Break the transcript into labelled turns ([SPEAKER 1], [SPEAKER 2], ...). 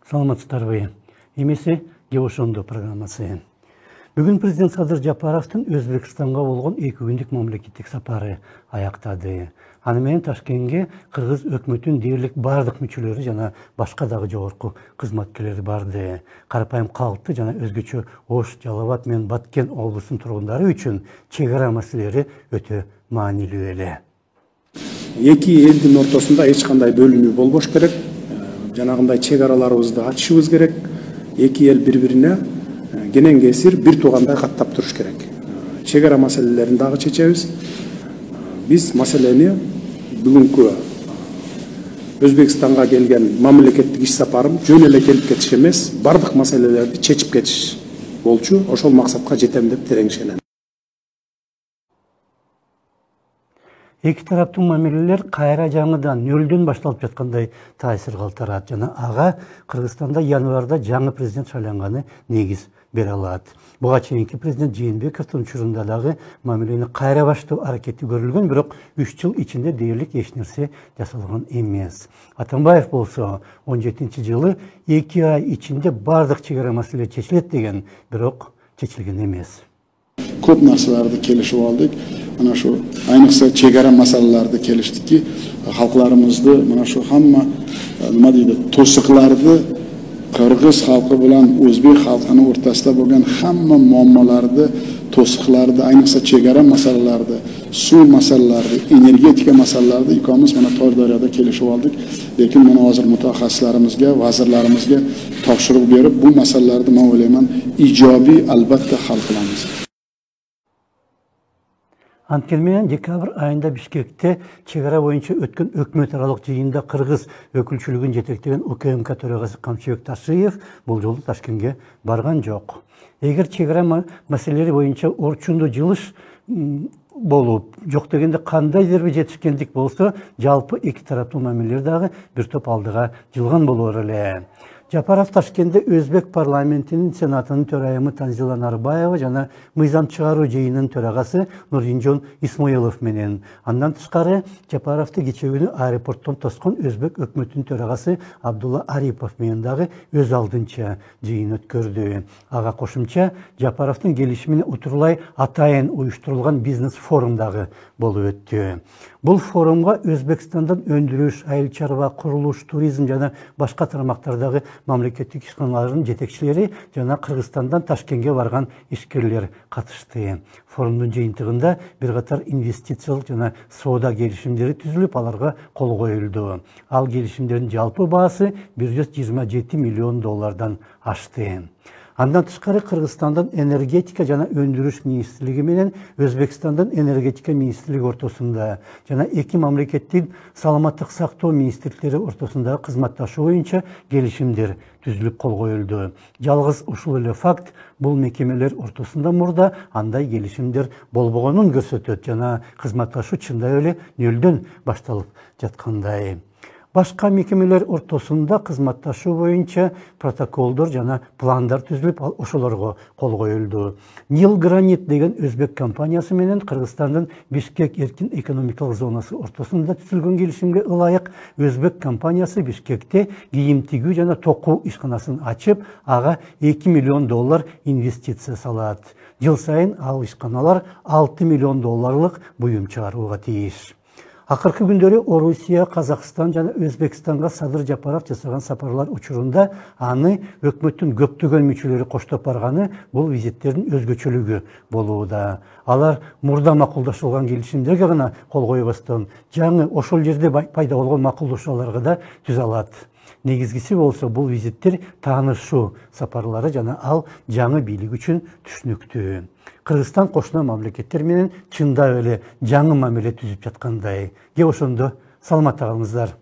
[SPEAKER 1] Саламатсыздарбы. Эмеси Геошондо программасы. Бүгүн президент Садыр Жапаровдун Өзбекстанга болгон 2 күндүк мамлекеттик сапары аяктады. Аны менен Ташкентке кыргыз өкмөтүнүн дээрлик бардык мүчөлөрү жана башка дагы жогорку кызматкерлери барды. Карапайым калкты жана өзгөчө Ош, Жалал-Абад менен Баткен облусунун тургундары үчүн чек ара маселелери өтө маанилүү эле.
[SPEAKER 2] Эки элдин ортосунда эч кандай бөлүнүү болбош керек. Жанагындай чек араларыбызды ачышыбыз керек. Эки эл бири-бирине кенен кесир бир туугандай каттап туруш керек. Чек ара маселелерин дагы чечебиз. Биз маселени бүгүнкү Өзбекстанга келген мамлекеттик иш сапарым жөн эле келип кетиш эмес, бардык маселелерди чечип кетиш болчу. Ошол максатка жетем деп тереңишенем.
[SPEAKER 1] Эки тараптын мамилелер кайра жаңыдан нөлдөн башталып жаткандай таасир калтырат жана ага Кыргызстанда январда жаңы президент шайланганы негиз бере алат. Буга чейинки президент Жээнбековдун учурунда дагы мамилени кайра баштоо аракети көрүлгөн, бирок 3 жыл ичинде дээрлик эч нерсе жасалган эмес. Атамбаев болсо 17-жылы 2 ай ичинде бардык чек ара маселе чечилет деген, бирок чечилген эмес.
[SPEAKER 3] Көп нарселерди келишип алдык. Mana şu ayniqsa chegara masalalarida kelishdikki, xalqlarimizni mana shu hamma nima deydi, to'siqlarni Qirg'iz xalqi bilan O'zbek xalqining o'rtasida bo'lgan hamma muammolarni, to'siqlarni, ayniqsa chegara masalalarida, suv masalalarida, energetika masalalarida ikkomiz mana Toshdaryoda kelishib oldik. Lekin mana hozir mutaxassislarimizga, vazirlarimizga topshiriq berib, bu masalalarni men o'ylayman ijobiy albatta hal qilamiz.
[SPEAKER 1] Анткени декабрь айында Бишкекте чек ара боюнча өткөн өкмөт аралык жыйында Кыргыз өкүлчүлүгүн жетектеген УКМК төрагасы Камчыбек Ташиев бул жолу Ташкентке барган жок. Эгер чек ара маселелери боюнча орчундуу жылыш болуп, жок дегенде кандайдыр бир жетишкендик болсо, жалпы эки тараптын мамилелери дагы бир топ алдыга жылган болор эле. Жапаров Ташкентте Өзбек парламентинин сенатынын төрайымы Танзила Нарбаева жана мыйзам чыгаруу жыйынынын төрагасы Нуринжон Исмоилов менен. Андан тышкары Жапаровду кече күнү аэропорттон тоскон Өзбек өкмөтүнүн төрагасы Абдулла Арипов менен дагы өз алдынча жыйын өткөрдү. Ага кошумча Жапаровдун келишимине утурлай атайын уюштурулган бизнес форум дагы болуп өттү. Бул форумга Өзбекстандан өндүрүш, айыл чарба, курулуш, туризм жана башка тармактардагы мамлекеттик ишканалардын жетекчилери жана Кыргызстандан Ташкентке барган ишкерлер катышты. Форумдун жыйынтыгында бир катар инвестициялык жана соода келишимдери түзүлүп, аларга кол коюлду. Ал келишимдердин жалпы баасы $127 миллион ашты. Андан тышкары Кыргызстандын энергетика жана өндүрүш министрлиги менен Өзбекстандын энергетика министрлиги ортосунда жана эки мамлекеттин саламаттык сактоо министрликтери ортосундагы кызматташуу боюнча келишимдер түзүлүп кол коюлду. Жалгыз ушул эле факт бул мекемелер ортосунда мурда андай келишимдер болбогонун көрсөтөт жана кызматташуу чындап эле нөлдөн башталып жаткандай. Башка мекемелер ортосунда кызматташуу боюнча протоколдор жана пландар түзүлүп, ошолорго кол коюлду. Нил Гранит деген өзбек компаниясы менен Кыргызстандын Бишкек эркин экономикалык зонасы ортосунда түзүлгөн келишимге ылайык өзбек компаниясы Бишкекте кийим тигүү жана токуу ишканасын ачып, ага $2 миллион инвестиция салат. Жыл сайын ал ишканалар $6 миллион буюм чыгарууга тийиш. Акыркы күндөрү Орусия, Казакстан жана Өзбекстанга Садыр Жапаров жасаган сапарлар учурунда аны өкмөттүн көптөгөн мүчөлөрү коштоп барганы бул визиттердин өзгөчөлүгү болууда. Алар мурда макулдашылган келишимдерге гана кол койбостон, жаңы ошол жерде пайда болгон макулдашууларга да түзө алат. Негизгиси болсо бул визиттер таанышуу сапарлары жана ал жаңы бийлик үчүн түшүнүктүү. Кыргызстан кошуна мамлекеттер менен чындап эле жаңы мамиле түзүп жаткандай. Ошондо саламатта калыңыздар.